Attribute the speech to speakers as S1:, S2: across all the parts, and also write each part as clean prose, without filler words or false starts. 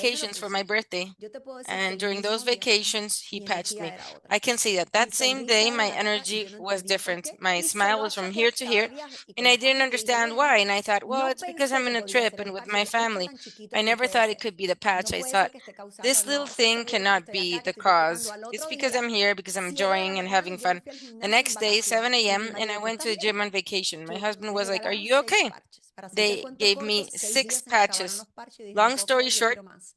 S1: vacations for my birthday.
S2: Yo te puedo decir que
S1: And
S2: el
S1: during those
S2: mismo día
S1: vacations, he
S2: mi
S1: patched
S2: energía
S1: me.
S2: era otra.
S1: I can say that
S2: Mi
S1: that same day,
S2: sonrisa era
S1: my
S2: de acá y
S1: energy
S2: yo no
S1: was
S2: entendía por
S1: different.
S2: qué.
S1: My
S2: Y se
S1: smile
S2: lo
S1: was from
S2: achaqué a
S1: here
S2: que
S1: to
S2: estaba
S1: here.
S2: de viaje. Y
S1: And
S2: con
S1: I
S2: la
S1: didn't
S2: familia dije,
S1: understand
S2: bueno,
S1: why. And I thought, well,
S2: no
S1: it's because
S2: pensé
S1: I'm
S2: que
S1: in a
S2: podía
S1: trip
S2: ser el
S1: and with
S2: parche. Yo
S1: my
S2: dije, esto
S1: family.
S2: tan chiquito
S1: I
S2: no
S1: never
S2: puede
S1: thought it
S2: ser.
S1: could be the patch.
S2: No
S1: I
S2: puede ser
S1: thought,
S2: que esté causando,
S1: this little
S2: no, estoy
S1: thing
S2: segura que
S1: cannot
S2: estoy
S1: be
S2: acá, que
S1: the
S2: estoy disfrutando.
S1: cause.
S2: Al
S1: It's
S2: otro
S1: because
S2: día,
S1: I'm here, because I'm
S2: 7 de la
S1: enjoying and
S2: mañana,
S1: having
S2: y yo me
S1: fun.
S2: fui al
S1: The
S2: gimnasio en
S1: next day,
S2: vacaciones.
S1: 7
S2: Y mi
S1: a.m., and I
S2: marido, ¿tú
S1: went
S2: estás
S1: to the
S2: bien?
S1: gym on vacation. My
S2: Que
S1: husband
S2: me
S1: was like, are
S2: regalaron
S1: you
S2: 6
S1: okay?
S2: parches. Para hacerte el
S1: They
S2: cuento
S1: gave
S2: corto,
S1: me
S2: 6
S1: six
S2: días se me acabaron
S1: patches.
S2: los parches y dije, no
S1: Long
S2: puedo
S1: story
S2: creer, yo
S1: short,
S2: quiero más.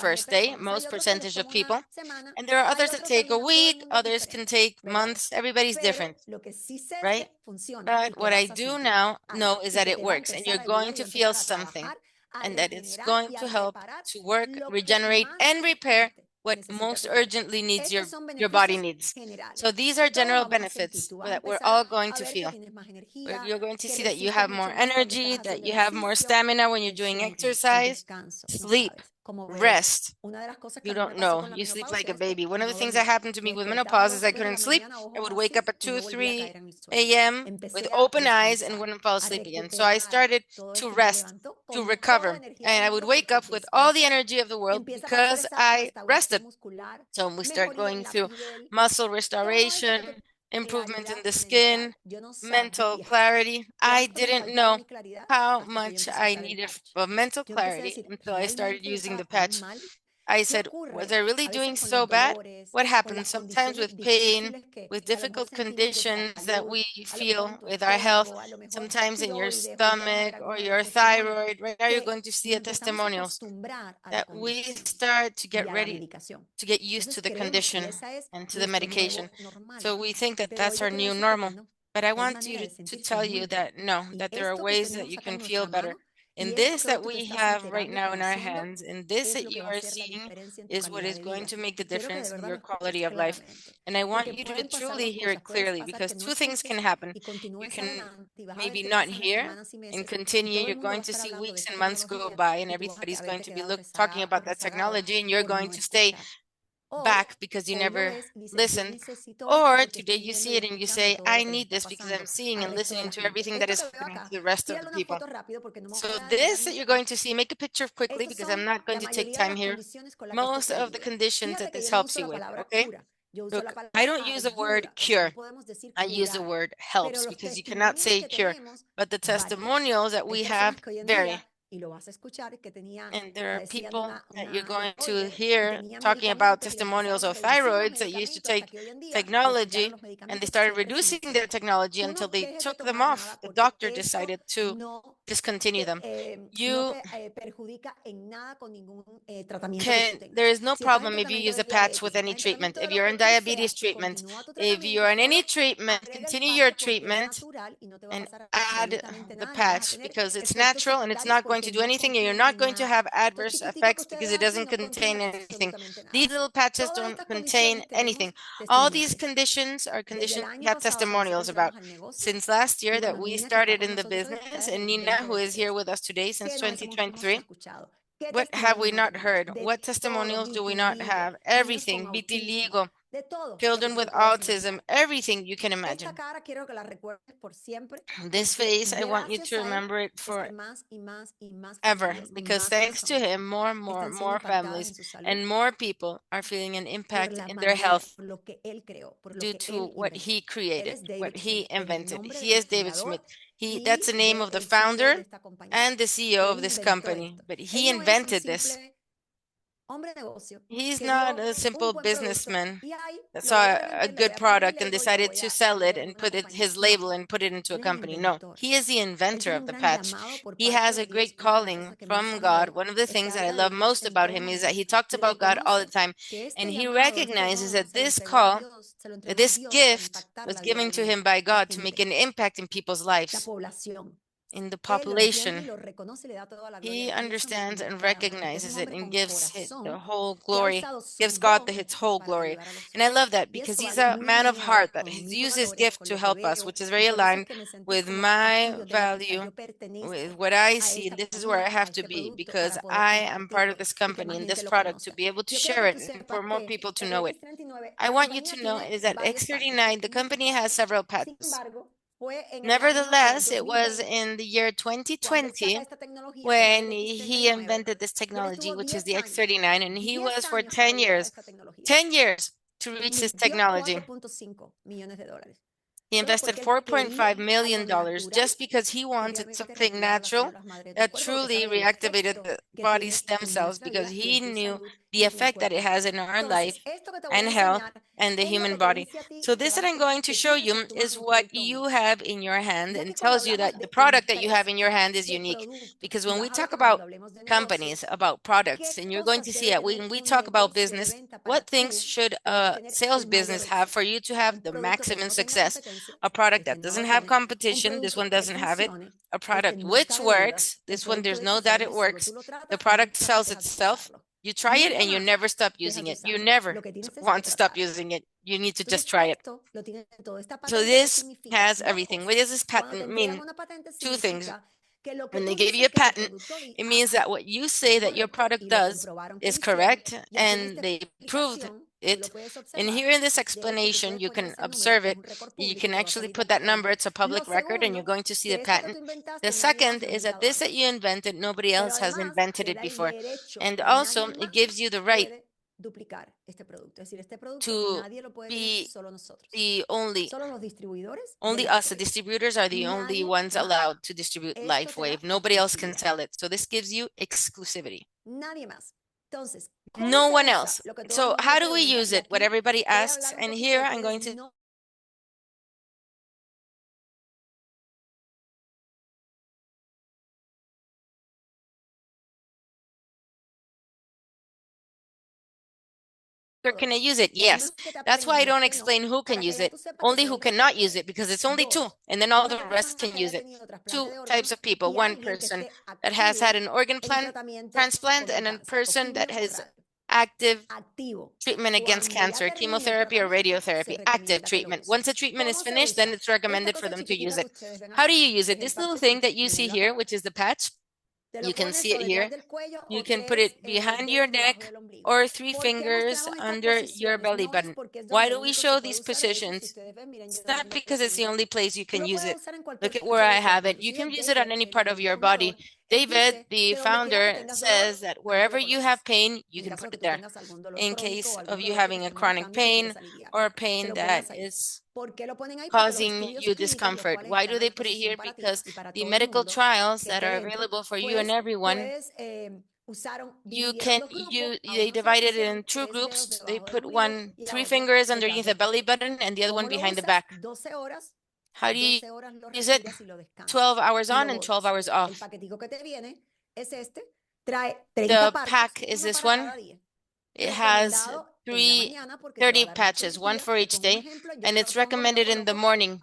S2: first day, most percentage of people. And there are others that take a week, others can take months. Everybody's different, right? But what I do now know is that it works and you're going to feel something and that it's going to help to work, regenerate, and repair what most urgently needs your body needs. So these are general benefits that we're all going to feel. You're going to see that you have more energy, that you have more stamina when you're doing exercise, sleep, rest. You don't know. You sleep like a baby. One of the things that happened to me with menopause is I couldn't sleep. I would wake up at 2, 3 a.m. with open eyes and wouldn't fall asleep again. So I started to rest, to recover. And I would wake up with all the energy of the world because I rested. So we start going through muscle restoration, improvement in the skin, mental clarity. I didn't know how much I needed of mental clarity until I started using the patch. I said, was I really doing so bad? What happens sometimes with pain, with difficult conditions that we feel with our health, sometimes in your stomach or your thyroid? Right now, you're going to see a testimonials that we start to get ready to get used to the condition and to the medication. So we think that that's our new normal. But I want you to tell you that no, that there are ways that you can feel better. And this that we have right now in our hands, and this that you are seeing is what is going to make the difference in your quality of life. And I want you to truly hear it clearly because two things can happen. You can maybe not hear and continue. You're going to see weeks and months go by, and everybody's going to be talking about that technology, and you're going to stay back because you never listened. Or today you see it and you say, I need this because I'm seeing and listening to everything that is happening to the rest of the people. So this that you're going to see, make a picture quickly because I'm not going to take time here. Most of the conditions that this helps you with, okay? Look, I don't use the word cure. I use the word helps because you cannot say cure, but the testimonials that we have vary. And there are people that you're going to hear talking about testimonials of thyroids that used to take technology and they started reducing their technology until they took them off. The doctor decided to discontinue them. You there is no problem if you use a patch with any treatment. If you're in diabetes treatment, if you're in any treatment, continue your treatment and add the patch because it's natural and it's not going to do anything and you're not going to have adverse effects because it doesn't contain anything. These little patches don't contain anything. All these conditions are conditions we have testimonials about. Since last year that we started in the business, and Nina, who is here with us today since 2023, what have we not heard? What testimonials do we not have? Everything, vitiligo, children with autism, everything you can imagine. This face, I want you to remember it forever because thanks to him, more families and more people are feeling an impact in their health due to what he created, what he invented. He is David Smith. That's the name of the founder and the CEO of this company, but he invented this. He's not a simple businessman that saw a good product and decided to sell it and put his label and put it into a company. No, he is the inventor of the patch. He has a great calling from God. One of the things that I love most about him is that he talks about God all the time and he recognizes that this call, this gift was given to him by God to make an impact in people's lives, in the population. He understands and recognizes it and gives it the whole glory, gives God its whole glory. And I love that because he's a man of heart that has used his gift to help us, which is very aligned with my value, with what I see. And this is where I have to be because I am part of this company and this product to be able to share it and for more people to know it. I want you to know is that X39, the company has several patents. Nevertheless, it was in the year 2020 when he invented this technology, which is the X39, and he was for 10 years to reach this technology. He invested $4.5 million just because he wanted something natural that truly reactivated the body's stem cells because he knew the effect that it has in our life and health and the human body. So this that I'm going to show you is what you have in your hand and tells you that the product that you have in your hand is unique. Because when we talk about companies, about products, and you're going to see that when we talk about business, what things should a sales business have for you to have the maximum success? A product that doesn't have competition, this one doesn't have it. A product which works, this one there's no doubt it works. The product sells itself. You try it and you never stop using it. You never want to stop using it. You need to just try it. So this has everything. What does this patent mean? Two things. When they give you a patent, it means that what you say that your product does is correct and they proved it. And here in this explanation, you can observe it. You can actually put that number. It's a public record and you're going to see the patent. The second is that this that you invented, nobody else has invented it before. And also it gives you the right to be the only us, the distributors are the only ones allowed to distribute LifeWave. Nobody else can sell it. So this gives you exclusivity. No one else. So how do we use it? What everybody asks. And here I'm going to can I use it? Yes. That's why I don't explain who can use it, only who cannot use it, because it's only two, and then all the rest can use it. Two types of people. One person that has had an organ transplant and a person that has active treatment against cancer, chemotherapy or radiotherapy, active treatment. Once the treatment is finished, then it's recommended for them to use it. How do you use it? This little thing that you see here, which is the patch, you can see it here. You can put it behind your neck or three fingers under your belly button. Why do we show these positions? It's not because it's the only place you can use it. Look at where I have it. You can use it on any part of your body. David, the founder, says that wherever you have pain, you can put it there. In case of you having a chronic pain or a pain that is causing you discomfort. Why do they put it here? Because the medical trials that are available for you and everyone, they divided it in two groups. They put three fingers underneath the belly button and the other one behind the back. How do you use it? 12 hours on and 12 hours off. The pack is this one. It has 30 patches, one for each day, and it's recommended in the morning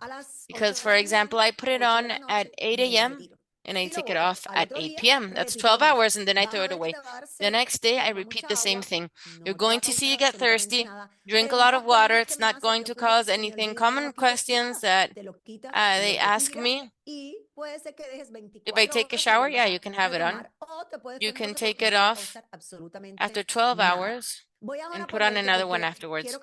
S2: because, for example, I put it on at 8 a.m. and I take it off at 8 p.m. That's 12 hours, and then I throw it away. The next day, I repeat the same thing. You're going to see you get thirsty. Drink a lot of water. It's not going to cause anything. Common questions that they ask me. If I take a shower, yeah, you can have it on. You can take it off after 12 hours and put on another one afterwards.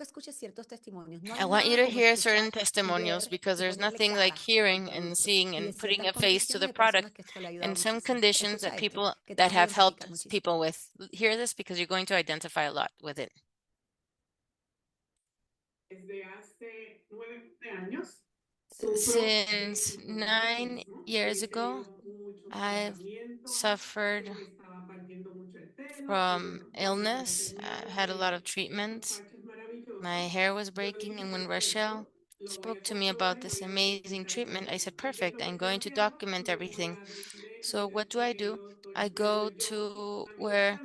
S2: I want you to hear certain testimonials because there's nothing like hearing and seeing and putting a face to the product and some conditions that people that have helped people with. Hear this because you're going to identify a lot with it. Since 9 years ago, I've suffered from illness. I had a lot of treatments. My hair was breaking, and when Rochelle spoke to me about this amazing treatment, I said, perfect, I'm going to document everything. So what do? I go to where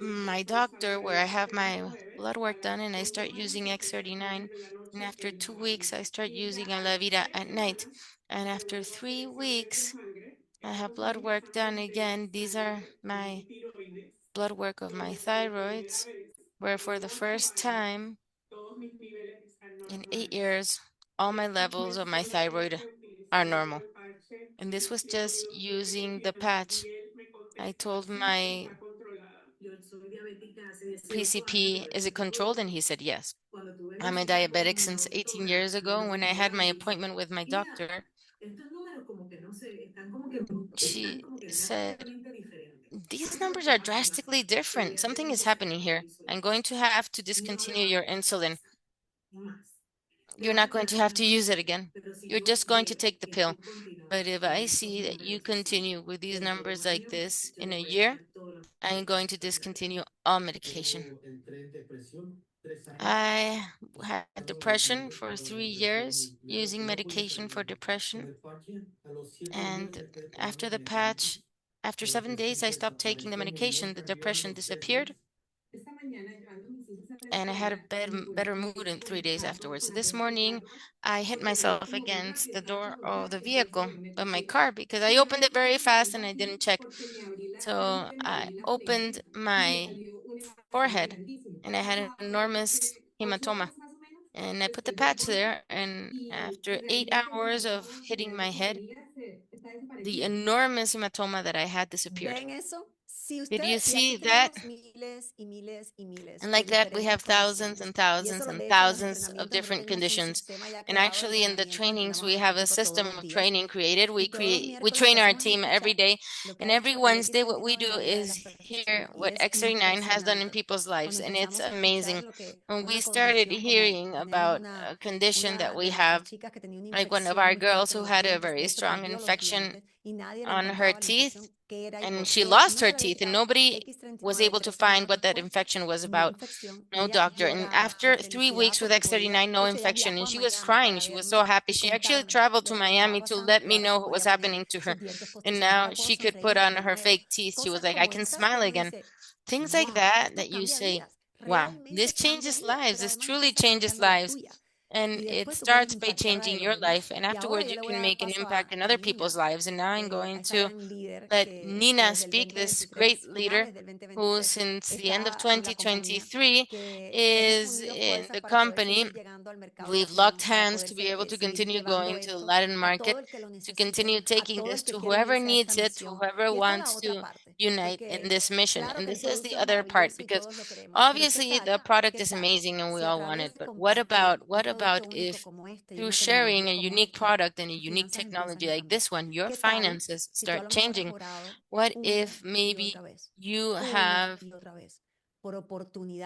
S2: my doctor, where I have my blood work done, and I start using X39. And after 2 weeks, I start using Alavida at night. And after 3 weeks, I have blood work done again. These are my blood work of my thyroids, where for the first time in 8 years, all my levels of my thyroid are normal. And this was just using the patch. I told my PCP, is it controlled? And he said, yes. I'm a diabetic since 18 years ago. When I had my appointment with my doctor, she said, these numbers are drastically different. Something is happening here. I'm going to have to discontinue your insulin. You're not going to have to use it again. You're just going to take the pill. But if I see that you continue with these numbers like this in a year, I'm going to discontinue all medication. I had depression for 3 years, using medication for depression. And after the patch, after 7 days, I stopped taking the medication. The depression disappeared. And I had a better mood in 3 days afterwards. This morning, I hit myself against the door of the vehicle of my car because I opened it very fast and I didn't check. So I opened my forehead and I had an enormous hematoma. And I put the patch there, and after 8 hours of hitting my head, the enormous hematoma that I had disappeared. Did you see that? And like that, we have thousands and thousands and thousands of different conditions. And actually, in the trainings, we have a system of training created. We train our team every day. And every Wednesday, what we do is hear what X39 has done in people's lives. And it's amazing. When we started hearing about a condition that we have, like one of our girls who had a very strong infection on her teeth, and she lost her teeth, and nobody was able to find what that infection was about. No doctor. And after 3 weeks with X39, no infection. And she was crying. She was so happy. She actually traveled to Miami to let me know what was happening to her. And now she could put on her fake teeth. She was like, I can smile again. Things like that, that you say, wow, this changes lives. This truly changes lives. And it starts by changing your life. And afterwards, you can make an impact in other people's lives. And now I'm going to let Nina speak, this great leader who, since the end of 2023, is in the company. We've locked hands to be able to continue going to the Latin market, to continue taking this to whoever needs it, to whoever wants to unite in this mission. And this is the other part, because obviously the product is amazing and we all want it. But what about if through sharing a unique product and a unique technology like this one, your finances start changing? What if maybe you have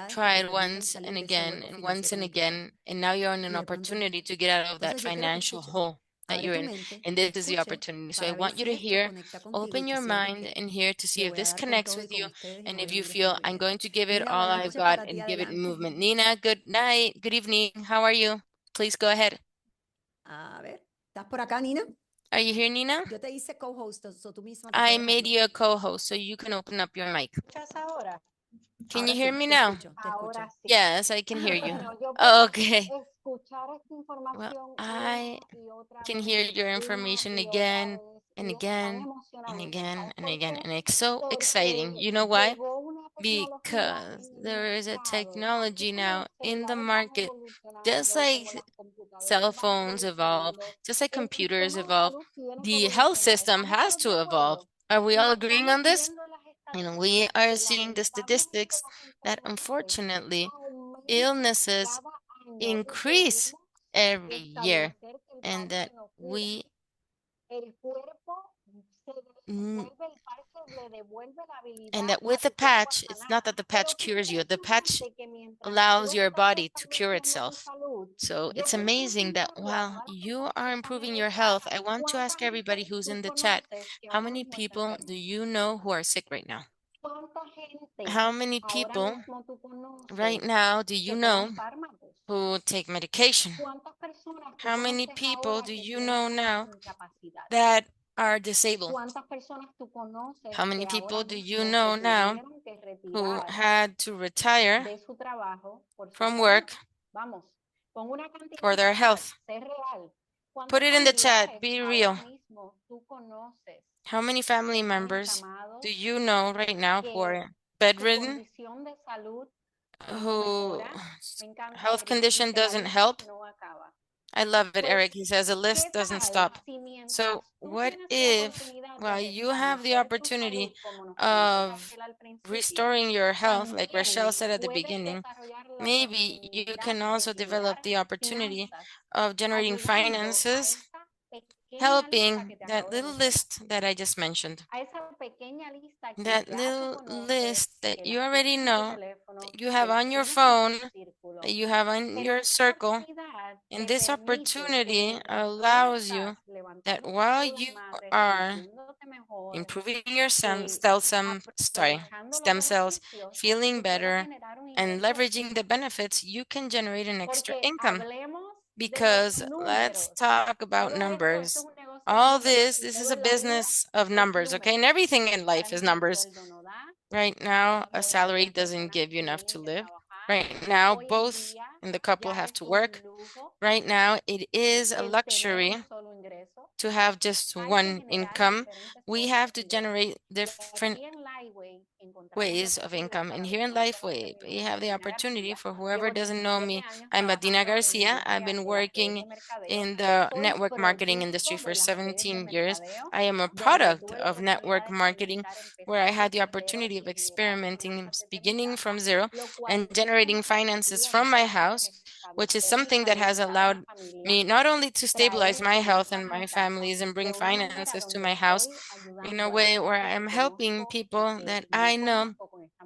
S2: tried once and again and once and again, and now you're in an opportunity to get out of that financial hole that you're in, and this is the opportunity. So I want you to hear, open your mind and hear to see if this connects with you, and if you feel I'm going to give it all I've got and give it movement. Nina, good night, good evening. How are you? Please go ahead.
S1: ¿Estás por acá, Nina?
S2: Are you here, Nina?
S1: Yo te hice co-host, so tú misma
S2: I
S1: puedes
S2: made
S1: hablar.
S2: you a co-host, so you can open up your mic.
S3: ¿Escuchas ahora?
S2: Can
S1: Ahora
S2: you hear
S1: sí,
S2: me
S1: te
S2: now?
S1: escucho, te
S3: Ahora
S1: escucho.
S3: sí.
S2: Yes, I can hear you.
S3: Bueno, yo puedo
S2: Okay.
S3: escuchar esta
S2: Well,
S3: información
S2: I
S3: una y otra
S2: can
S3: vez,
S2: hear your
S3: una
S2: information
S3: y otra
S2: again
S3: vez,
S2: and
S3: y es tan
S2: again and
S3: emocionante.
S2: again
S3: ¿Sabes
S2: and
S3: por
S2: again.
S3: qué?
S2: And it's so exciting.
S3: Porque
S2: You know why?
S3: llegó una tecnología
S2: Because
S3: en el
S2: there is a
S3: mercado,
S2: technology
S3: así como
S2: now
S3: los
S2: in the
S3: celulares van
S2: market, just
S3: evolucionando,
S2: like
S3: como las computadoras
S2: cell
S3: van
S2: phones evolve,
S3: evolucionando,
S2: just like
S3: el
S2: computers
S3: sistema de
S2: evolve,
S3: salud tiene que
S2: the health
S3: evolucionar.
S2: system
S3: ¿Estamos
S2: has
S3: todos de
S2: to evolve.
S3: acuerdo?
S2: Are we
S3: Y
S2: all agreeing
S3: estamos
S2: on this?
S3: viendo las
S2: And we
S3: estadísticas
S2: are
S3: que
S2: seeing the
S3: lamentablemente
S2: statistics
S3: las
S2: that
S3: enfermedades
S2: unfortunately
S3: aumentan
S2: illnesses
S3: cada año.
S2: increase
S3: Debemos
S2: every year,
S3: establecer que el
S2: and that
S3: parche no cura.
S2: we
S3: El cuerpo se
S2: mm,
S3: devuelve, el parche le devuelve la
S2: and
S3: habilidad
S2: that with
S3: a
S2: the
S3: tu cuerpo a
S2: patch, it's not
S3: sanar.
S2: that the
S3: Pero
S2: patch
S3: qué
S2: cures you, the patch
S3: impresionante que mientras
S2: allows
S3: tú
S2: your
S3: estás
S2: body to cure
S3: restableciendo tu
S2: itself.
S3: salud,
S2: So
S3: yo
S2: it's
S3: quiero
S2: amazing that
S3: preguntarle a
S2: while
S3: todas las
S2: you
S3: personas que
S2: are
S3: están en
S2: improving
S3: el
S2: your
S3: chat,
S2: health, I want to
S3: ¿cuánta
S2: ask everybody
S3: gente
S2: who's
S3: tú
S2: in the chat,
S3: conoces que
S2: how
S3: ahora
S2: many
S3: mismo está
S2: people do
S3: enfermo?
S2: you know who are sick right now?
S3: ¿Cuánta gente
S2: How many
S3: ahora
S2: people
S3: mismo tú
S2: right
S3: conoces
S2: now do you
S3: que
S2: know
S3: toman fármacos?
S2: who take medication?
S3: ¿Cuántas personas tú
S2: How many
S3: conoces
S2: people
S3: ahora
S2: do
S3: que
S2: you
S3: tienen
S2: know
S3: una
S2: now
S3: incapacidad?
S2: that are disabled?
S3: ¿Cuántas personas tú conoces
S2: How many
S3: que ahora
S2: people do you
S3: mismo se
S2: know now
S3: tuvieron que
S2: who
S3: retirar
S2: had to retire
S3: de su trabajo por su
S2: from
S3: salud?
S2: work
S3: Vamos, con una cantidad
S2: for
S3: en el
S2: their
S3: chat,
S2: health?
S3: sé real.
S2: Put
S3: ¿Cuántos
S2: it in the chat,
S3: familiares
S2: be
S3: ahora
S2: real.
S3: mismo tú conoces
S2: How many
S3: que
S2: family
S3: están
S2: members
S3: encamados,
S2: do you know right now who
S3: que
S2: are
S3: su
S2: bedridden,
S3: condición de salud no
S2: who
S3: mejora? Me encanta,
S2: health
S3: Eric,
S2: condition
S3: dice la
S2: doesn't
S3: lista
S2: help?
S3: no acaba.
S2: I love it,
S3: Pues,
S2: Eric. He says the
S3: ¿qué
S2: list doesn't
S3: tal
S2: stop.
S3: si
S2: So,
S3: mientras tú
S2: what
S3: tienes la
S2: if,
S3: oportunidad de
S2: well, you have the
S3: restablecer tu
S2: opportunity
S3: salud, como nos comentó
S2: of
S3: Rachel al principio,
S2: restoring your health, like Rachel
S3: también
S2: said at the
S3: puedes
S2: beginning?
S3: desarrollar la
S2: Maybe you
S3: oportunidad
S2: can
S3: de
S2: also develop
S3: generar
S2: the opportunity
S3: finanzas,
S2: of generating
S3: ayudando a
S2: finances,
S3: esa pequeña lista
S2: helping
S3: que te
S2: that
S3: acabo de
S2: little
S3: mencionar,
S2: list that I just mentioned.
S3: a esa pequeña lista que
S2: That
S3: ya tú
S2: little
S3: conoces,
S2: list that
S3: que
S2: you
S3: las
S2: already
S3: tienes en tu
S2: know,
S3: teléfono,
S2: that you
S3: que
S2: have
S3: las
S2: on your
S3: tienes en tu
S2: phone, that
S3: círculo.
S2: you have on
S3: Pero
S2: your
S3: esa
S2: circle.
S3: oportunidad
S2: And
S3: te
S2: this
S3: permite que
S2: opportunity
S3: mientras tú
S2: allows you
S3: estás
S2: that
S3: levantándote
S2: while
S3: todas las
S2: you
S3: madres,
S2: are
S3: sintiéndote mejor,
S2: improving your
S3: eh, aprovechando los
S2: stem cells,
S3: beneficios,
S2: feeling
S3: tú puedas
S2: better,
S3: generar un
S2: and
S3: ingreso
S2: leveraging the
S3: extra.
S2: benefits, you can generate an extra
S3: Porque
S2: income.
S3: hablemos de los
S2: Because let's
S3: números.
S2: talk about
S3: Todo esto es
S2: numbers.
S3: un negocio de
S2: All
S3: números.
S2: this is
S3: Todo
S2: a
S3: en la vida
S2: business of
S3: es
S2: numbers, okay? And
S3: números.
S2: everything in
S3: Ahora
S2: life is
S3: mismo el
S2: numbers.
S3: sueldo no da.
S2: Right
S3: Ahora
S2: now, a
S3: mismo
S2: salary
S3: las
S2: doesn't
S3: personas
S2: give you enough
S3: tienen
S2: to
S3: que
S2: live.
S3: trabajar.
S2: Right now,
S3: Hoy en
S2: both
S3: día
S2: in the couple
S3: ya
S2: have
S3: es
S2: to
S3: un
S2: work.
S3: lujo
S2: Right now, it is a
S3: el tener
S2: luxury
S3: un solo ingreso.
S2: to have just
S3: Hay que
S2: one
S3: generar
S2: income.
S3: diferentes
S2: We
S3: formas
S2: have
S3: de
S2: to
S3: ingreso.
S2: generate
S3: Y
S2: different
S3: aquí en Liveway encontramos la
S2: ways of
S3: oportunidad
S2: income. And
S3: para
S2: here in
S3: personas como
S2: LifeWay,
S3: usted
S2: we
S3: misma,
S2: have
S3: como
S2: the
S3: Nina
S2: opportunity
S3: García.
S2: for whoever
S3: Llevo
S2: doesn't know
S3: 17
S2: me.
S3: años
S2: I'm Adina
S3: trabajando en la
S2: Garcia. I've
S3: industria
S2: been
S3: de las redes
S2: working
S3: de mercadeo.
S2: in the
S3: Soy
S2: network marketing industry
S3: producto
S2: for
S3: de las redes de
S2: 17 years.
S3: mercadeo,
S2: I am a
S3: donde
S2: product
S3: tuve la
S2: of
S3: oportunidad
S2: network
S3: de
S2: marketing
S3: experimentar,
S2: where I
S3: empezar
S2: had the
S3: desde cero
S2: opportunity of
S3: y generar
S2: experimenting,
S3: finanzas desde mi
S2: beginning
S3: casa,
S2: from zero
S3: lo cual
S2: and
S3: me ha
S2: generating finances
S3: permitido no
S2: from my
S3: solamente
S2: house, which is
S3: restablecer mi
S2: something that
S3: salud,
S2: has
S3: dar a la
S2: allowed
S3: familia,
S2: me not only to
S3: traer
S2: stabilize
S3: el
S2: my health
S3: ingreso
S2: and
S3: a
S2: my
S3: mi casa
S2: families and
S3: de
S2: bring
S3: una manera
S2: finances to
S3: donde
S2: my house
S3: estoy
S2: in a
S3: ayudando a las
S2: way where
S3: personas que
S2: I'm helping
S3: conozco y
S2: people
S3: que
S2: that
S3: yo
S2: I know
S3: conozco con esta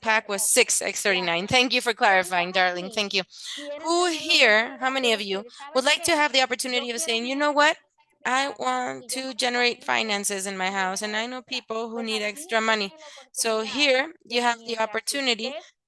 S2: pack was 6x39. Thank you for clarifying, darling. Thank you. Who here, how many of you would like to have the opportunity of saying, you know what? I want to generate finances in my house, and I know people who need extra money. So here you have the opportunity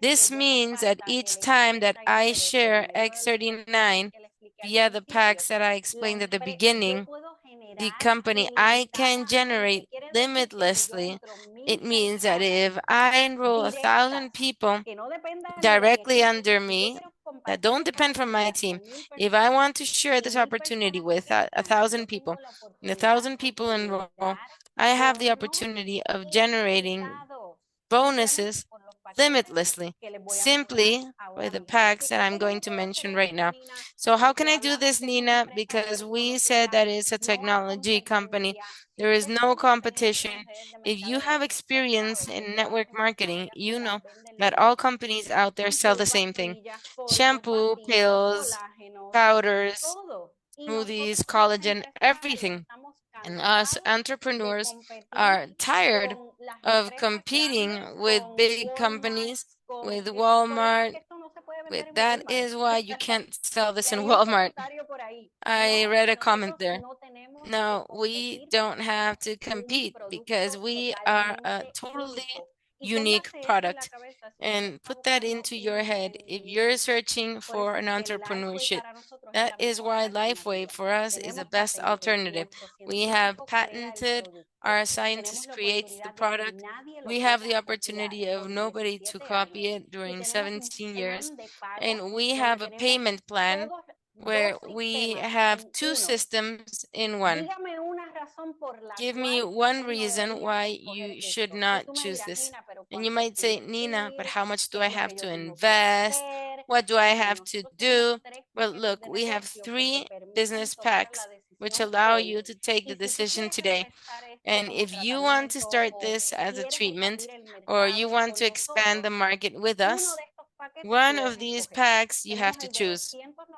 S2: This means that each time that I share X39 via the packs that I explained at the beginning, the company, I can generate limitlessly,
S3: entro
S2: it
S3: 1000
S2: means that if
S3: personas
S2: I enroll 1,000
S3: directas
S2: people
S3: que no dependan de mí, es
S2: directly
S3: decir,
S2: under
S3: si yo
S2: me
S3: quiero
S2: that
S3: compartir
S2: don't
S3: esta
S2: depend from my
S3: oportunidad
S2: team,
S3: con 1000
S2: if I
S3: personas
S2: want to share
S3: y
S2: this
S3: 1000
S2: opportunity
S3: personas
S2: with a
S3: entran, yo
S2: 1,000 people
S3: tengo la
S2: and a
S3: oportunidad
S2: 1,000 people
S3: de
S2: enroll,
S3: dar
S2: I have the
S3: bonos
S2: opportunity of generating
S3: ilimitados simplemente
S2: bonuses
S3: por los paquetes
S2: limitlessly,
S3: que les voy a mencionar
S2: simply by
S3: ahora
S2: the
S3: mismo.
S2: packs
S3: Así
S2: that
S3: que,
S2: I'm
S3: ¿cómo
S2: going
S3: yo
S2: to
S3: puedo hacer
S2: mention right
S3: esto,
S2: now.
S3: Nina?
S2: So how can
S3: Porque
S2: I do
S3: hablamos
S2: this,
S3: que es una
S2: Nina?
S3: empresa de
S2: Because we said
S3: tecnología,
S2: that it's a
S3: no hay
S2: technology company.
S3: competencia. Si
S2: There is
S3: usted
S2: no
S3: tiene experiencia
S2: competition.
S3: en redes de
S2: If you
S3: mercadeo,
S2: have
S3: usted
S2: experience
S3: sabe que
S2: in
S3: todas las
S2: network marketing,
S3: compañías
S2: you know
S3: venden lo
S2: that all
S3: mismo.
S2: companies out there sell
S3: Champú,
S2: the same thing.
S3: pastillas, polvos,
S2: Shampoo,
S3: batidos,
S2: pills,
S3: colágenos,
S2: powders,
S3: todo. Y
S2: smoothies,
S3: nosotros como
S2: collagen,
S3: empresarios
S2: everything.
S3: estamos
S2: And us
S3: cansados de
S2: entrepreneurs
S3: competir
S2: are tired
S3: con las
S2: of
S3: empresas
S2: competing
S3: grandes,
S2: with
S3: con
S2: big
S3: Walmart,
S2: companies,
S3: con...
S2: with
S3: por eso es
S2: Walmart.
S3: que esto no se puede vender
S2: With
S3: en
S2: that
S3: Walmart.
S2: is why you can't sell this in
S3: Leí el
S2: Walmart.
S3: comentario por ahí.
S2: I
S3: No,
S2: read a comment
S3: nosotros
S2: there.
S3: no tenemos que
S2: No, we
S3: competir
S2: don't
S3: porque
S2: have
S3: somos
S2: to
S3: un
S2: compete because
S3: producto
S2: we are a
S3: totalmente
S2: totally
S3: único. Y
S2: unique
S3: póngase eso en la
S2: product.
S3: cabeza si usted
S2: And
S3: está
S2: put that
S3: buscando
S2: into
S3: un
S2: your head if you're
S3: emprendimiento.
S2: searching
S3: Por
S2: for
S3: eso
S2: an
S3: es que Lifeway
S2: entrepreneurship.
S3: para nosotros es
S2: That
S3: la
S2: is
S3: mejor
S2: why LifeWave
S3: alternativa.
S2: for us is the
S3: Tenemos
S2: best
S3: patentes,
S2: alternative.
S3: nuestro
S2: We have
S3: científico crea el
S2: patented,
S3: producto.
S2: our
S3: Tenemos
S2: scientist
S3: la
S2: creates the
S3: oportunidad de que
S2: product.
S3: nadie lo
S2: We have the
S3: pueda copiar
S2: opportunity of
S3: por
S2: nobody to
S3: 17 años.
S2: copy it
S3: Y
S2: during
S3: tenemos un
S2: 17 years.
S3: plan de pago
S2: And we
S3: donde
S2: have a
S3: tenemos
S2: payment plan
S3: todos
S2: where
S3: dos
S2: we
S3: sistemas
S2: have
S3: en
S2: two
S3: uno.
S2: systems in one.
S3: Dígame una razón por la
S2: Give me
S3: cual
S2: one
S3: usted no
S2: reason
S3: debería
S2: why
S3: escoger
S2: you should
S3: esto. Y
S2: not
S3: tú me
S2: choose
S3: dirás,
S2: this.
S3: Nina, pero
S2: And you
S3: ¿cuánto
S2: might
S3: es
S2: say, Nina, but
S3: invertir?
S2: how much
S3: ¿Qué
S2: do
S3: es
S2: I
S3: lo que
S2: have
S3: yo
S2: to
S3: tengo que
S2: invest?
S3: hacer?
S2: What do I
S3: Bueno,
S2: have to
S3: nosotros tenemos
S2: do?
S3: 3
S2: Well,
S3: paquetes
S2: look,
S3: de
S2: we have
S3: negocio que te
S2: 3
S3: permiten
S2: business
S3: tomar la
S2: packs which
S3: decisión
S2: allow
S3: hoy.
S2: you to take the
S3: Y si tú
S2: decision
S3: quieres
S2: today.
S3: empezar esto
S2: And
S3: como
S2: if you want to
S3: tratamiento
S2: start
S3: o
S2: this as a
S3: quieres
S2: treatment
S3: expandir el
S2: or you
S3: mercado
S2: want
S3: con
S2: to expand
S3: nosotros,
S2: the market with
S3: uno
S2: us,
S3: de estos paquetes tú
S2: one
S3: debes
S2: of these
S3: escoger.
S2: packs you have
S3: Tenemos
S2: to
S3: el de
S2: choose.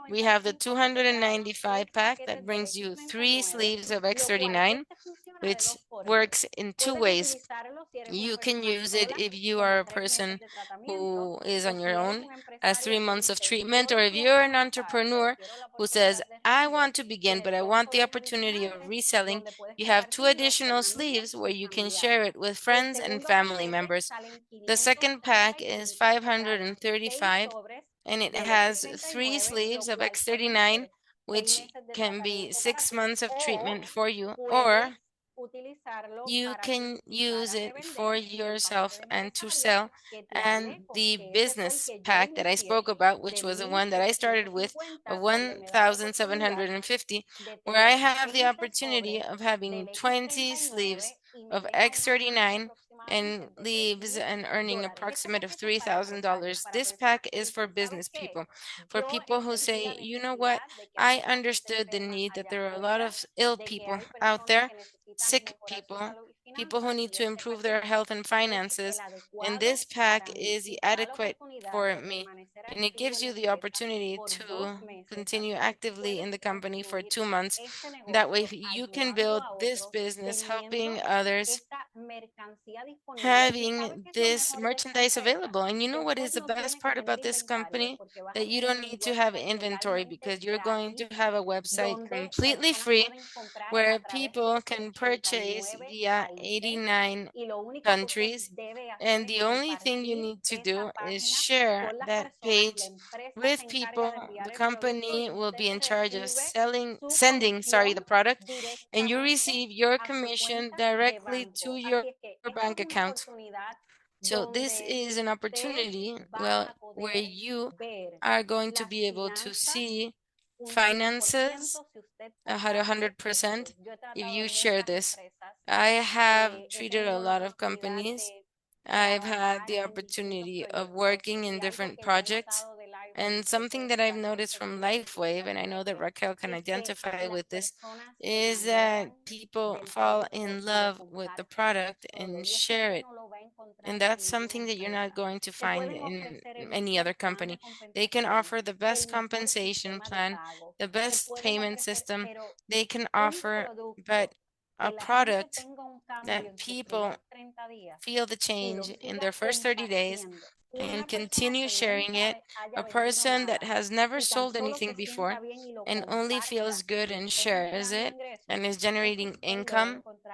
S2: We
S3: 295
S2: have the
S3: que te trae
S2: 295
S3: 3
S2: pack that
S3: paquetes del
S2: brings you 3
S3: X39,
S2: sleeves of
S3: lo cual
S2: X39,
S3: este funciona de
S2: which
S3: dos formas.
S2: works in two
S3: Puedes
S2: ways.
S3: utilizarlo si eres una
S2: You can
S3: persona
S2: use it
S3: sola
S2: if you
S3: como
S2: are a
S3: 3 meses
S2: person
S3: de tratamiento
S2: who is
S3: o
S2: on
S3: si
S2: your
S3: eres
S2: own
S3: un
S2: as
S3: empresario
S2: 3 months
S3: que
S2: of
S3: dices,
S2: treatment,
S3: yo
S2: or
S3: lo
S2: if
S3: quiero
S2: you're an
S3: comenzar, pero
S2: entrepreneur
S3: quiero la
S2: who says,
S3: oportunidad de
S2: I
S3: recibir
S2: want to begin, but
S3: dinero
S2: I want the opportunity of
S3: adicionales
S2: reselling,
S3: donde puedes
S2: you have two
S3: compartirlo con
S2: additional
S3: amigos
S2: sleeves where
S3: y
S2: you can share
S3: familiares.
S2: it with
S3: El
S2: friends and
S3: segundo
S2: family
S3: paquete
S2: members.
S3: sale en
S2: The second pack is
S3: 535, te trae 6
S2: 535
S3: sobres
S2: and it
S3: del
S2: has 3
S3: X39,
S2: sleeves
S3: lo
S2: of
S3: cual puede
S2: X39,
S3: ser 6
S2: which
S3: meses de
S2: can be
S3: tratamiento para
S2: 6
S3: ti
S2: months of
S3: o
S2: treatment for you,
S3: puedes
S2: or
S3: utilizarlo
S2: you
S3: para ti
S2: can
S3: y
S2: use
S3: para
S2: it for
S3: revender el paquete
S2: yourself
S3: de
S2: and to
S3: empresario
S2: sell.
S3: que te
S2: And
S3: hablé,
S2: the
S3: que ese fue el
S2: business
S3: que yo
S2: pack that I
S3: inicié
S2: spoke about, which
S3: de
S2: was the one that I started with, of
S3: 1750, donde me da la oportunidad
S2: 1,750,
S3: de
S2: where I
S3: tener
S2: have the
S3: 20
S2: opportunity
S3: sobres
S2: of having
S3: del
S2: 20 sleeves
S3: X39 y me
S2: of
S3: deja una ganancia
S2: X39
S3: aproximadamente
S2: and
S3: de
S2: leaves and earning
S3: $3,000. Este
S2: approximate of
S3: paquete es para empresarios,
S2: $3,000.
S3: para
S2: This
S3: personas
S2: pack
S3: que
S2: is for
S3: dicen, ¿sabes
S2: business
S3: qué?
S2: people, for
S3: Yo
S2: people who
S3: entendí
S2: say,
S3: la
S2: you know what,
S3: necesidad de que hay
S2: I
S3: mucha gente
S2: understood the
S3: enferma
S2: need that
S3: allá
S2: there are a lot
S3: afuera,
S2: of ill
S3: de que
S2: people
S3: hay
S2: out
S3: personas
S2: there,
S3: que necesitan
S2: sick
S3: mejorar su
S2: people,
S3: salud y
S2: people who
S3: finanzas
S2: need
S3: y
S2: to
S3: este
S2: improve their
S3: paquete
S2: health and
S3: es el
S2: finances. And
S3: adecuado
S2: this pack
S3: para mí
S2: is
S3: y
S2: the
S3: te da la
S2: adequate
S3: oportunidad
S2: for
S3: de
S2: me.
S3: permanecer
S2: And it
S3: activo
S2: gives
S3: en la
S2: you the
S3: empresa
S2: opportunity
S3: por
S2: to
S3: 2 meses,
S2: continue
S3: así
S2: actively in
S3: puedes
S2: the company for
S3: construir
S2: 2 months.
S3: este
S2: That way,
S3: negocio
S2: you can
S3: ayudando
S2: build
S3: a
S2: this
S3: otros,
S2: business, helping
S3: teniendo
S2: others,
S3: esta mercancía disponible. ¿Y sabes
S2: having
S3: qué es lo
S2: this
S3: mejor de esta
S2: merchandise
S3: empresa?
S2: available. And you know what
S3: Después
S2: is the
S3: no
S2: best
S3: tienes que
S2: part
S3: tener
S2: about this
S3: inventario
S2: company?
S3: porque vas
S2: That
S3: a
S2: you
S3: tener
S2: don't
S3: un
S2: need to have
S3: website
S2: inventory
S3: totalmente
S2: because you're going to
S3: gratis
S2: have a website
S3: donde
S2: completely
S3: personas
S2: free
S3: pueden comprar a
S2: where
S3: través de
S2: people can purchase
S3: 89
S2: via
S3: países
S2: 89
S3: y lo único que usted
S2: countries.
S3: debe hacer
S2: And
S3: es
S2: the only thing you
S3: compartir
S2: need to
S3: esa
S2: do is
S3: página
S2: share
S3: con las
S2: that
S3: personas. La
S2: page
S3: empresa se
S2: with
S3: encarga
S2: people.
S3: de enviar
S2: The
S3: el producto
S2: company
S3: y
S2: will
S3: usted
S2: be in charge of
S3: recibe su
S2: sending, the
S3: comisión
S2: product, and you
S3: directamente
S2: receive your
S3: a su
S2: commission
S3: cuenta de
S2: directly to
S3: banco.
S2: your
S3: Así es que esta es
S2: bank
S3: una
S2: account.
S3: oportunidad
S2: So this
S3: donde
S2: is an
S3: usted
S2: opportunity,
S3: va
S2: well,
S3: a
S2: where
S3: poder
S2: you
S3: ver
S2: are going to
S3: las
S2: be able to
S3: finanzas
S2: see
S3: un
S2: finances
S3: 100% si usted
S2: at
S3: comparte esto.
S2: 100%
S3: Yo he
S2: if
S3: tratado
S2: you share
S3: muchas
S2: this.
S3: empresas,
S2: I have
S3: he
S2: treated a
S3: tenido la
S2: lot of
S3: oportunidad
S2: companies.
S3: de
S2: I've had
S3: trabajar
S2: the
S3: en distintos
S2: opportunity of
S3: proyectos
S2: working in
S3: y algo
S2: different
S3: que yo he
S2: projects.
S3: notado de
S2: And
S3: LifeWave es
S2: something
S3: que
S2: that I've
S3: las redes
S2: noticed
S3: de
S2: from
S3: tecnología
S2: LifeWave, and I know that
S3: realmente
S2: Raquel can
S3: es que
S2: identify
S3: las
S2: with this,
S3: personas se
S2: is that
S3: enamoran
S2: people
S3: del
S2: fall
S3: producto
S2: in
S3: y lo
S2: love with the
S3: comparten
S2: product
S3: todo.
S2: and
S3: Y eso
S2: share
S3: usted
S2: it.
S3: no lo va a
S2: And
S3: encontrar en
S2: that's
S3: ninguna
S2: something that you're not
S3: empresa.
S2: going to
S3: Te
S2: find
S3: pueden
S2: in
S3: ofrecer el
S2: any
S3: mejor
S2: other
S3: plan de
S2: company. They can
S3: compensación,
S2: offer the
S3: el
S2: best
S3: mejor
S2: compensation
S3: sistema de
S2: plan,
S3: pago.
S2: the
S3: Te
S2: best
S3: pueden
S2: payment
S3: ofrecer,
S2: system.
S3: pero
S2: They can
S3: un
S2: offer, but
S3: producto
S2: a
S3: que la gente
S2: product
S3: tenga un cambio
S2: that
S3: en sus
S2: people
S3: primeros 30 días
S2: feel the
S3: y lo
S2: change in
S3: siga
S2: their first 30 days
S3: compartiendo.
S2: and
S3: Una persona
S2: continue
S3: que
S2: sharing
S3: nunca
S2: it.
S3: haya
S2: A
S3: vendido
S2: person that
S3: nada
S2: has never
S3: y tan
S2: sold
S3: solo
S2: anything
S3: se
S2: before
S3: sienta bien y lo
S2: and only
S3: comparta
S2: feels good
S3: y
S2: and
S3: esté
S2: shares
S3: generando
S2: it
S3: ingresos,
S2: and is
S3: eso
S2: generating
S3: usted lo va a
S2: income,
S3: encontrar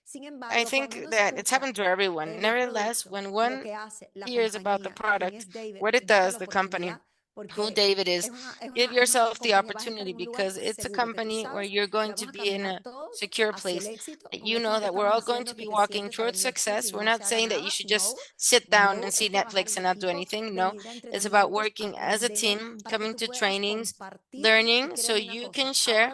S2: I think that it's happened to everyone. Nevertheless, when one hears about the product, what it does, the company, who David is, give yourself the opportunity because it's a company where you're going to be in a secure place. That you know that we're all going to be walking towards success. We're not saying that you should just sit down and see Netflix and not do anything. No, it's about working as a team, coming to trainings, learning so you can share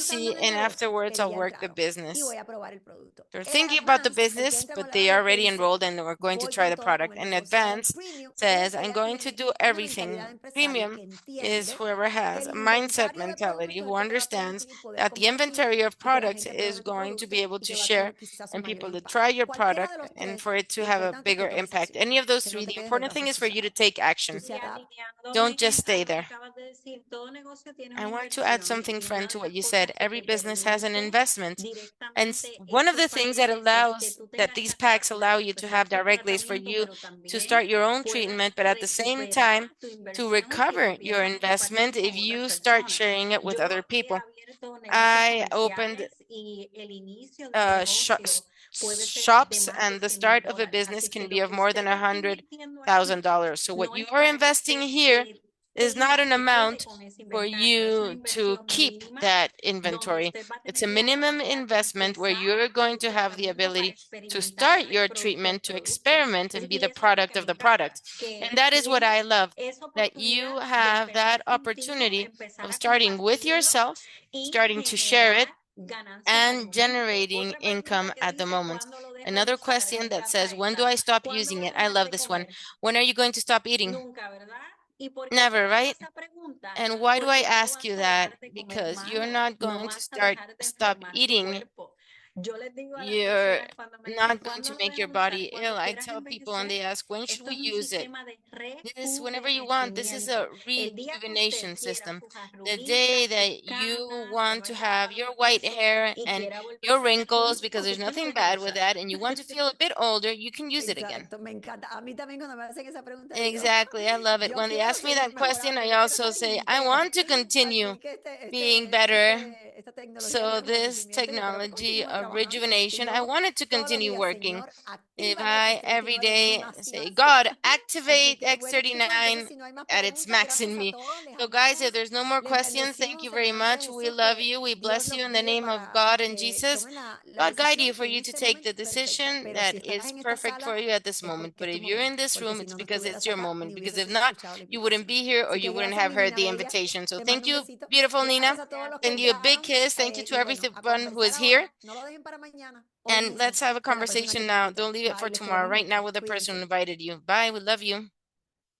S2: see, and afterwards I'll work the business.
S1: voy a probar el producto.
S2: They're
S1: El
S2: thinking about the
S1: advance, el que
S2: business,
S1: entra con
S2: but
S1: la
S2: they
S1: edad
S2: already
S1: dice,
S2: enrolled and we're going to
S1: voy
S2: try
S1: con
S2: the
S1: todo
S2: product.
S1: con el
S2: And
S1: negocio. El
S2: advanced
S1: premium
S2: says,
S1: es el que
S2: I'm
S1: ya
S2: going to
S1: tiene
S2: do
S1: una
S2: everything.
S1: mentalidad empresaria
S2: Premium
S1: que
S2: is
S1: entiende
S2: whoever has
S1: que
S2: a
S1: el
S2: mindset
S1: inventario de
S2: mentality
S1: productos
S2: who
S1: es el que te va a
S2: understands
S1: permitir poder
S2: that the
S1: compartir
S2: inventory of
S1: y que la
S2: products
S1: gente pruebe
S2: is
S1: tu
S2: going to
S1: producto
S2: be able
S1: y
S2: to
S1: que va a
S2: share
S1: tener quizás un
S2: and
S1: mayor
S2: people to
S1: impacto.
S2: try your
S1: Cualquiera
S2: product
S1: de los
S2: and
S1: tres,
S2: for it to
S1: lo
S2: have a
S1: importante es que
S2: bigger
S1: tomes
S2: impact.
S1: acción,
S2: Any of those
S1: que no
S2: three,
S1: te
S2: the
S1: quedes de
S2: important
S1: brazos
S2: thing is for you to
S1: cruzados.
S2: take action.
S1: Tú se
S3: Y
S1: adapta.
S2: Don't
S3: alineándome
S2: just
S3: a
S2: stay
S3: lo que
S2: there.
S3: acabas de decir, todo negocio tiene
S2: I want to add something, friend, to what you said. Every business has an investment. And one of the things that these packs allow you to have directly is for you to start your own treatment, but at the same time to recover your investment if you start sharing it with other people. I opened shops, and the start of a business can be of more than $100,000. So what you are investing here is not an amount for you to keep that inventory. It's a minimum investment where you're going to have the ability to start your treatment, to experiment and be the product of the product. And that is what I love, that you have that opportunity of starting with yourself, starting to share it, and generating income at the moment. Another question that says, when do I stop using it? I love this one. When are you going to stop eating? Never, right? And why do I ask you that? Because you're not going to stop eating. You're not going to make your body ill. I tell people and they ask, when should we use it? This, whenever you want. This is a rejuvenation system. The day that you want to have your white hair and your wrinkles, because there's nothing bad with that, and you want to feel a bit older, you can use it again.
S1: Exacto, me encanta. A mí también cuando me hacen esa pregunta, yo digo,
S2: Exactly. I love it.
S1: yo
S2: When they
S1: quiero
S2: ask me that
S1: seguir
S2: question, I
S1: mejorando, yo quiero
S2: also
S1: estar
S2: say, I want to continue
S1: Así que
S2: being better.
S1: esta tecnología
S2: So
S1: del
S2: this
S1: rejuvenecimiento, yo quiero que
S2: technology
S1: continúe
S2: of
S1: trabajando. Y
S2: rejuvenation, I
S1: yo
S2: want it to
S1: todos los
S2: continue
S1: días,
S2: working.
S1: Señor,
S2: If
S1: actívame
S2: I every
S1: X39
S2: day
S1: más y
S2: say,
S1: más.
S2: God,
S1: Así
S2: activate
S1: que, bueno, chicos, entonces
S2: X39
S1: si no hay más
S2: at its
S1: preguntas,
S2: max in
S1: gracias a
S2: me.
S1: todos, les
S2: So guys, if
S1: amamos,
S2: there's no more
S1: les
S2: questions, thank you
S1: bendecimos en
S2: very
S1: el nombre de
S2: much. We
S1: Jesús,
S2: love
S1: que
S2: you. We
S1: Dios
S2: bless you
S1: los
S2: in the
S1: guíe
S2: name of
S1: para
S2: God and
S1: que
S2: Jesus.
S1: tomen la
S2: God guide you
S1: decisión
S2: for
S1: en
S2: you to
S1: este
S2: take the
S1: momento perfecta.
S2: decision
S1: Pero
S2: that
S1: si estás
S2: is
S1: en esta
S2: perfect for
S1: sala,
S2: you at this
S1: es
S2: moment.
S1: porque
S2: But
S1: es tu
S2: if you're in
S1: momento,
S2: this
S1: porque
S2: room,
S1: si
S2: it's
S1: no, no
S2: because it's
S1: estuvieras
S2: your
S1: acá
S2: moment.
S1: ni
S2: Because
S1: hubieses
S2: if not,
S1: escuchado la
S2: you wouldn't
S1: invitación.
S2: be here or
S1: Así
S2: you
S1: que
S2: wouldn't
S1: gracias,
S2: have
S1: mi
S2: heard
S1: Nina
S2: the
S1: Bella.
S2: invitation. So
S1: Te
S2: thank
S1: mando un
S2: you,
S1: besito.
S2: beautiful Nina.
S1: Gracias a todos los que
S2: Send you a big
S1: entraron.
S2: kiss. Thank you to
S1: Y bueno, a
S2: everyone who is
S1: conversar
S2: here.
S1: ahora. No lo dejen para mañana. Hoy
S2: And let's
S1: mismo
S2: have a
S1: con la persona
S2: conversation
S1: que te
S2: now.
S1: invitó.
S2: Don't leave it for
S1: Bye, les
S2: tomorrow.
S1: queremos
S2: Right now
S1: mucho.
S2: with the person who
S1: Cuídense.
S2: invited you. Bye. We love you.